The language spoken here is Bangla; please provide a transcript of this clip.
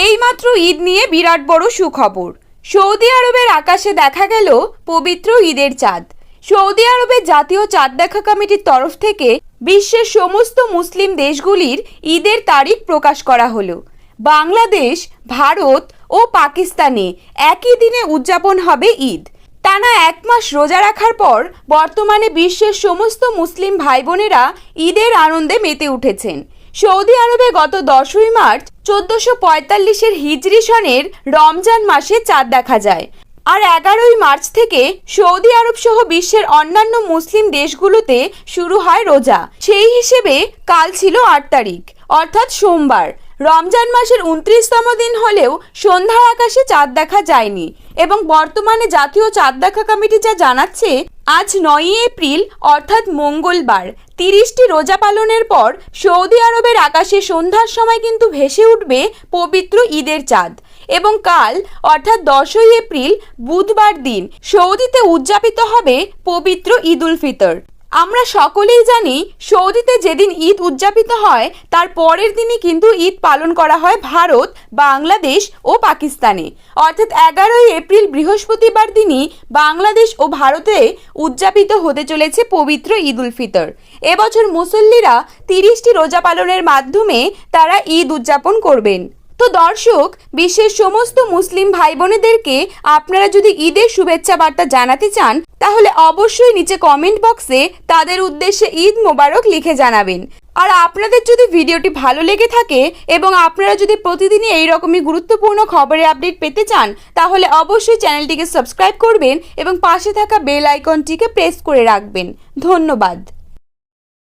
এইমাত্র ঈদ নিয়ে বিরাট বড় সুখবর। সৌদি আরবের আকাশে দেখা গেল পবিত্র ঈদের চাঁদ। সৌদি আরবের জাতীয় চাঁদ দেখা কমিটির তরফ থেকে বিশ্বের সমস্ত মুসলিম দেশগুলির ঈদের তারিখ প্রকাশ করা হলো। বাংলাদেশ, ভারত ও পাকিস্তানে একই দিনে উদযাপন হবে ঈদ। টানা এক মাস রোজা রাখার পর বর্তমানে বিশ্বের সমস্ত মুসলিম ভাই বোনেরা ঈদের আনন্দে মেতে উঠেছেন। সৌদি আরবে গত 10ই মার্চ 1445 হিজরি সনের রমজান মাসে চাঁদ দেখা যায়। আর 11ই মার্চ থেকে সৌদি আরব সহ বিশ্বের অন্যান্য মুসলিম দেশগুলোতে শুরু হয় রোজা। সেই হিসেবে কাল ছিল 8 তারিখ, অর্থাৎ সোমবার। রমজান মাসের 29তম দিন হলেও সন্ধ্যার আকাশে চাঁদ দেখা যায়নি এবং বর্তমানে জাতীয় চাঁদ দেখা কমিটি যা জানাচ্ছে, আজ 9ই এপ্রিল অর্থাৎ মঙ্গলবার 30টি রোজা পালনের পর সৌদি আরবের আকাশে সন্ধ্যার সময় কিন্তু ভেসে উঠবে পবিত্র ঈদের চাঁদ এবং কাল অর্থাৎ 10ই এপ্রিল বুধবার দিন সৌদিতে উদযাপিত হবে পবিত্র ঈদ উল ফিতর। আমরা সকলেই জানি সৌদিতে যেদিন ঈদ উদযাপিত হয় তার পরের দিনই কিন্তু ঈদ পালন করা হয় ভারত, বাংলাদেশ ও পাকিস্তানে। অর্থাৎ 11ই এপ্রিল বৃহস্পতিবার দিনই বাংলাদেশ ও ভারতে উদযাপিত হতে চলেছে পবিত্র ঈদ উল ফিতর। এবছর মুসল্লিরা 30টি রোজা পালনের মাধ্যমে তারা ঈদ উদযাপন করবেন। তো দর্শক, বিশ্বের সমস্ত মুসলিম ভাই বোনেদেরকে আপনারা যদি ঈদের শুভেচ্ছা বার্তা জানাতে চান তাহলে অবশ্যই নিচে কমেন্ট বক্সে তাদের উদ্দেশ্যে ঈদ মোবারক লিখে জানাবেন। আর আপনাদের যদি ভিডিওটি ভালো লেগে থাকে এবং আপনারা যদি প্রতিদিনই এইরকমই গুরুত্বপূর্ণ খবরের আপডেট পেতে চান তাহলে অবশ্যই চ্যানেলটিকে সাবস্ক্রাইব করবেন এবং পাশে থাকা বেল আইকনটিকে প্রেস করে রাখবেন। ধন্যবাদ।